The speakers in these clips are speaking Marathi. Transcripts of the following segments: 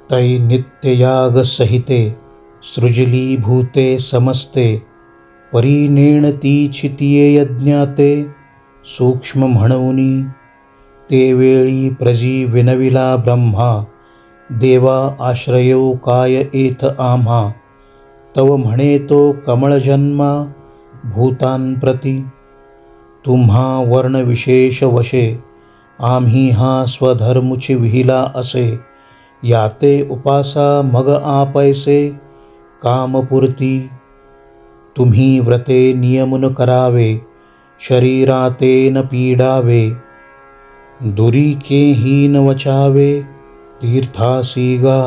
तै नित्ययागसहिते सृजलीभूते समस्ते परिनेणतीचितिये यज्ञाते सूक्ष्म म्हणूनी ते वेळी प्रजी विनविला ब्रह्मा देवा आश्रयो काय एथ आम्हा तव म्हणे तो कमळजन्मा भूतांप्रती तुम्हा वर्णविशेष वशे आम्ही हा स्वधर्मुची विहिला असे याते उपासा मग आपैसे कामपूर्ती तुम्ही व्रते नियमुन करावे शरीरातेन पीडावे दुरीकेहीन वचावे तीर्थासीगा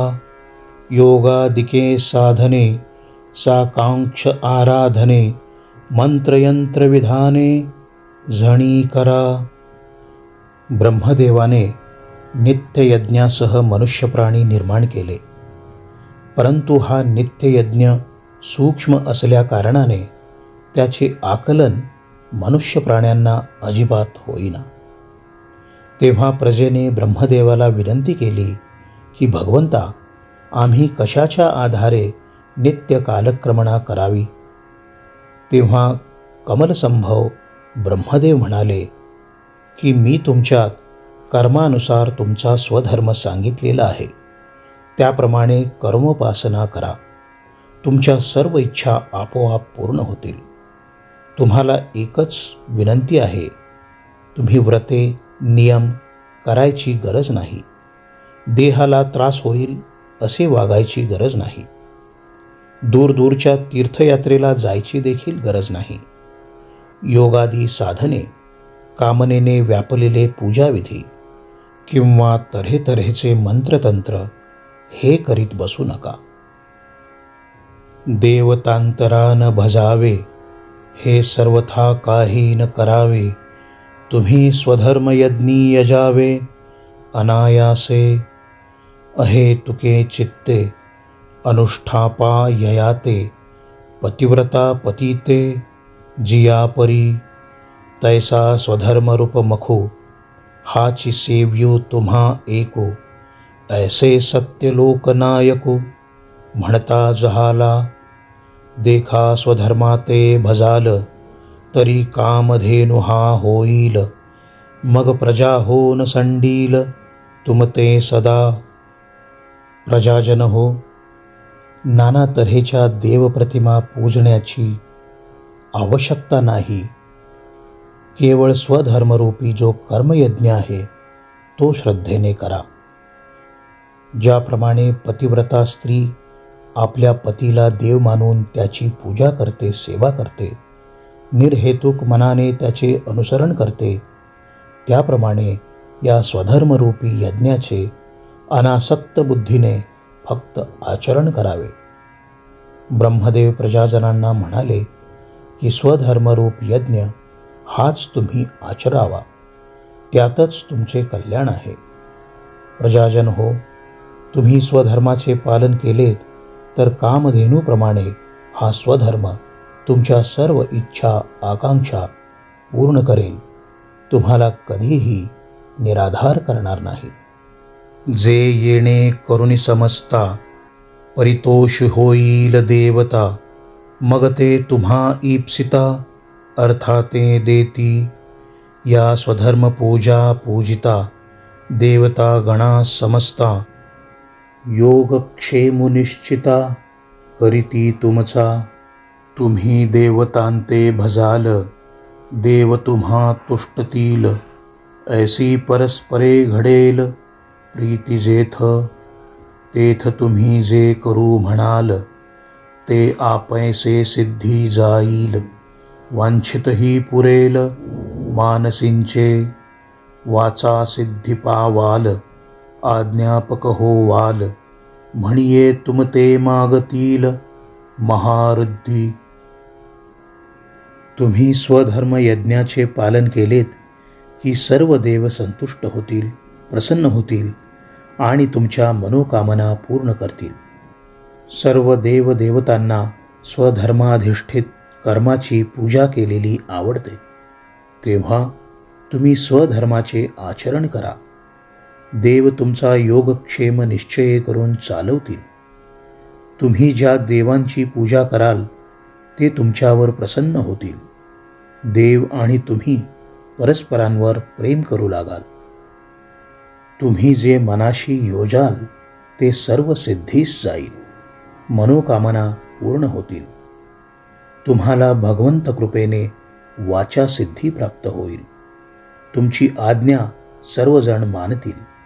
योगादिके साधने साकांक्ष आराधने मंत्रयंत्र विधाने झणी करा। ब्रह्मदेवाने नित्ययज्ञासह मनुष्यप्राणी निर्माण केले, परंतु हा नित्ययज्ञ सूक्ष्म असल्या कारणाने त्याचे आकलन मनुष्य प्राण्यांना अजिबात होईना। तेव्हा प्रजेने ब्रह्मदेवाला विनंती केली की भगवंता, आम्ही कशाच्या आधारे नित्य कालक्रमणा करावी। तेव्हा कमलसंभव ब्रह्मदेव म्हणाले की मी तुमच्यात कर्मानुसार तुमचा स्वधर्म सांगितलेला आहे, त्याप्रमाणे कर्मोपासना करा, तुमच्या सर्व इच्छा आपोआप पूर्ण होतील। तुम्हाला एकच विनंती आहे, तुम्ही व्रते नियम करायची गरज नाही, देहाला त्रास होईल असे वागायची गरज नाही, दूरदूरच्या तीर्थयात्रेला जायची देखील गरज नाही, योगादी साधने कामनेने व्यापलेले पूजाविधी किंवा तऱ्हेतऱ्हेचे मंत्रतंत्र हे करीत बसू नका। देवतांतरा न भजावे हे सर्वथा काही न करावे, तुम्ही स्वधर्मयज्ञी यजावे अनायासे अहेतुके चित्ते अनुष्ठापा ययाते पतिव्रता पतिते जियापरी तैसा स्वधर्मरूप मखो हाची सेव्यो तुम्हा एको ऐसे सत्यलोकनायको म्हणता जहाला देखा स्वधर्माते भजाल तरी कामधेनु हा होईल मग प्रजा होन संडील तुमते सदा। प्रजाजन हो, नाना तऱ्हेच्या देवप्रतिमा पूजण्याची आवश्यकता नाही, केवळ स्वधर्मरूपी जो कर्मयज्ञ आहे तो श्रद्धेने करा। ज्याप्रमाणे पतिव्रता स्त्री आपल्या पतीला देव मानून त्याची पूजा करते, सेवा करते, निर्हेतुक मनाने त्याचे अनुसरण करते, त्याप्रमाणे या स्वधर्मरूपी यज्ञाचे अनासक्त बुद्धीने फक्त आचरण करावे। ब्रह्मदेव प्रजाजनांना म्हणाले की स्वधर्मरूप यज्ञ हाच तुम्ही आचरावा, त्यातच तुमचे कल्याण आहे। प्रजाजन हो, तुम्ही स्वधर्माचे पालन केलेत तर कामधेनूप्रमाणे हा स्वधर्म तुमच्या सर्व इच्छा आकांक्षा पूर्ण करेल, तुम्हाला कधीही निराधार करणार नाही। जे येणे करुणी समजता परितोष होईल देवता, मग ते तुम्हा ईप्सिता अर्थाते देती। या स्वधर्म पूजा पूजिता देवता गणा समजता योगक्षेमुनिश्चिता करीती तुमचा। तुम्ही देवतांते भजाल देव तुम्हा तुष्टतील, ऐसी परस्परे घडेल प्रीती जेथ। तेथ तुम्ही जे करू म्हणाल ते आपैसे सिद्धी जाईल, वांछितही पुरेल मानसींचे। वाचा सिद्धी पावाल आज्ञापक होवाल, म्हणिये तुमते मागतील महारुद्धी। तुम्ही स्वधर्म यज्ञाचे पालन केलेत की सर्व देव संतुष्ट होतील, प्रसन्न होतील आणि तुमच्या मनोकामना पूर्ण करतील। सर्व देव देवतांना स्वधर्माधिष्ठित कर्माची पूजा केलेली आवडते, तेव्हा तुम्ही स्वधर्माचे आचरण करा। देव तुमचा योगक्षेम निश्चय करून चालवतील. तुम्ही ज्या देवांची पूजा कराल ते तुमच्यावर प्रसन्न होतील. देव आणि तुम्ही परस्परांवर प्रेम करू लागाल. तुम्ही जे मनाशी योजाल ते सर्व सिद्धीस जाईल. मनोकामना पूर्ण होतील. तुम्हाला भगवंत कृपेने वाचा सिद्धी प्राप्त होईल. तुमची आज्ञा सर्वजण मानतील.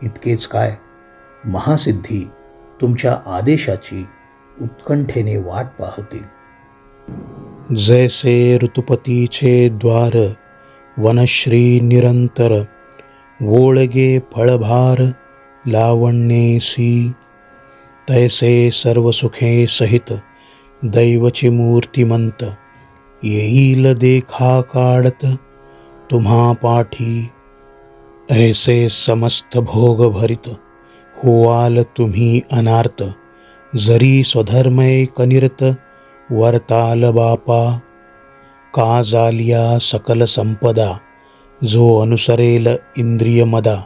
इतकेच काय, महासिद्धी तुमच्या आदेशाची उत्कंठेने वाट पाहतील. जैसे ऋतुपतीचे द्वार वनश्री निरंतर, वोळगे फळभार लावण्येसी, तैसे सर्व सुखे सहित दैवची मूर्तिमंत, येईल देखा काढत तुम्हा पाठी. ऐसे समस्त भोग भरित होवाल तुम्ही अनार्त, जरी स्वधर्मय कनिरत वर्ताल बापा. का जालिया सकल संपदा, जो अनुसरेल इंद्रिय मदा,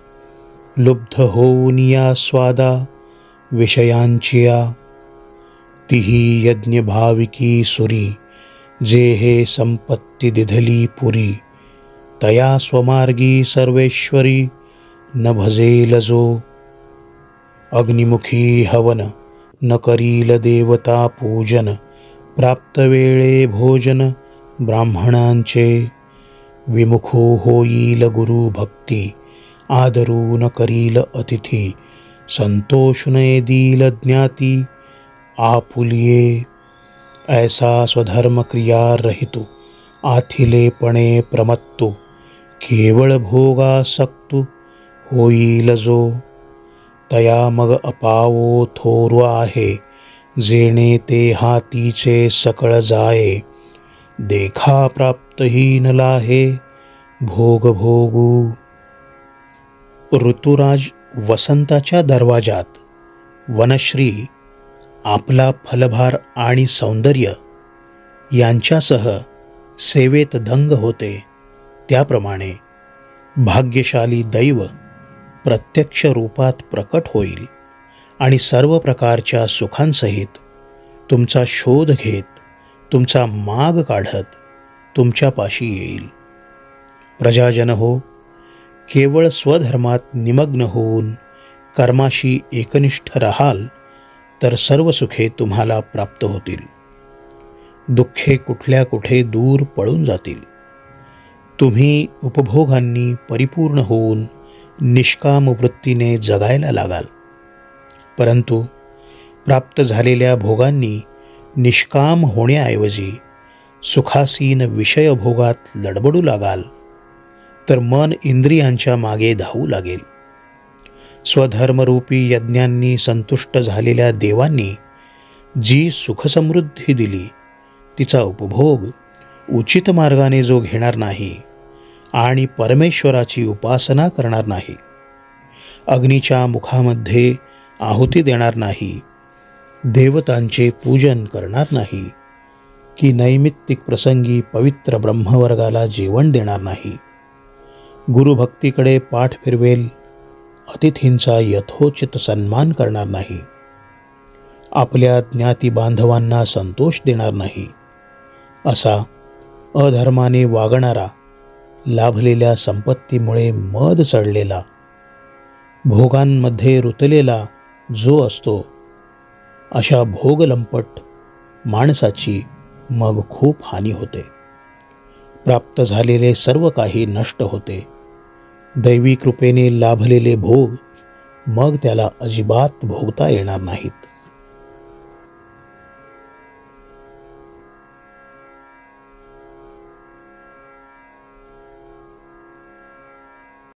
लुब्ध होऊन या स्वादा विषयांचिया. तिही यज्ञ भाविकी सुरी, जे हे संपत्ती दिधली पुरी, तया स्वमार्गी सर्वेश्वरी न भजेल जो. अग्निमुखी हवन न करील देवता पूजन, प्राप्त वेळे भोजन ब्राह्मणांचे. विमुखो होईल गुरु भक्ती, आदरून करील अतिथी, संतोष न देईल ज्ञाती आपुलिये. ऐसा स्वधर्म क्रिया रहितु, आथिलेपणे प्रमत्तु, केवळ भोगासक्तु होईल जो. तया मग अपावो थोर आहे, जेणे ते हातीचे सकळ जाये. देखा प्राप्तहीन लाहे भोग भोगू. ऋतुराज वसंताच्या दरवाजात वनश्री आपला फलभार आणि सौंदर्य यांच्यासह सेवेत दंग होते. त्याप्रमाणे भाग्यशाली दैव प्रत्यक्ष रूपात प्रकट होईल आणि सर्व प्रकारच्या सुखांसहित तुमचा शोध घेत, तुमचा माग काढत तुमच्यापाशी येईल. प्रजाजन हो, केवळ स्वधर्मात निमग्न होऊन कर्माशी एकनिष्ठ राहाल तर सर्व सुखे तुम्हाला प्राप्त होतील. दुःखे कुठल्या कुठे दूर पळून जातील. तुम्ही उपभोगांनी परिपूर्ण होऊन निष्काम वृत्तीने जगायला लागाल. परंतु प्राप्त झालेल्या भोगांनी निष्काम होण्याऐवजी सुखासीन विषयभोगात लडबडू लागाल तर मन इंद्रियांच्या मागे धावू लागेल. स्वधर्मरूपी यज्ञांनी संतुष्ट झालेल्या देवांनी जी सुखसमृद्धी दिली तिचा उपभोग उचित मार्गाने जो घेणार नाही आणि परमेश्वराची उपासना करणार नाही, अग्नीच्या मुखामध्ये आहुती देणार नाही, देवतांचे पूजन करणार नाही, की नैमित्तिक प्रसंगी पवित्र ब्रह्मवर्गाला जेवण देणार नाही, गुरुभक्तीकडे पाठ फिरवेल, अतिथींचा यथोचित सन्मान करणार नाही, आपल्या ज्ञाती बांधवांना संतोष देणार नाही, असा अधर्माने वागणारा, लाभलेल्या संपत्तीमुळे मद चढलेला, भोगांमध्ये रुतलेला जो असतो, अशा भोगलंपट माणसाची मग खूप हानी होते. प्राप्त झालेले सर्व काही नष्ट होते. दैवी कृपेने लाभलेले भोग मग त्याला अजिबात भोगता येणार नाहीत.